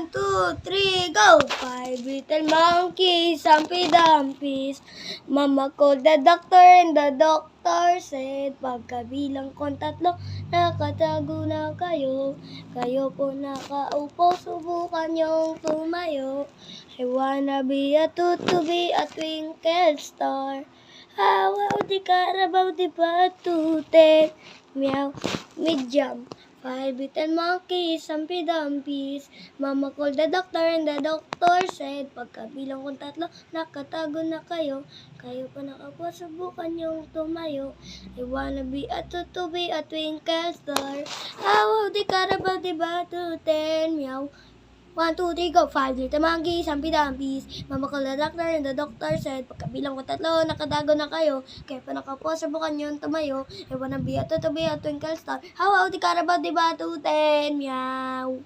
1, 2, 3, go! 5 little monkeys, Humpty Dumpies. Mama called the doctor and the doctor said, pagkabilang kong 3, nakatago na kayo. Kayo po nakaupo, subukan yung tumayo. I wanna be a toot to be a twinkle star. How the Carabao the Batute. Meow, mid-jump. 5 little monkeys, Humpty Dumpies. Mama called the doctor and the doctor said, pagkabilang kong 3, nakatago na kayo. Kayo pa nakaupo, subukan yung tumayo. I wanna be a toot to be a twinkle star. How the Carabao the Batute. Meow. 1, 2, 3, go! 5 little monkeys, Humpty Dumpies. Mama called the doctor and the doctor said, pagkabilang ko 3, nakadago na kayo. Kaya pa nakapo, subukan yun tumayo. I wanna be a to be a twinkle star. How the Carabao the Batuten. Meow.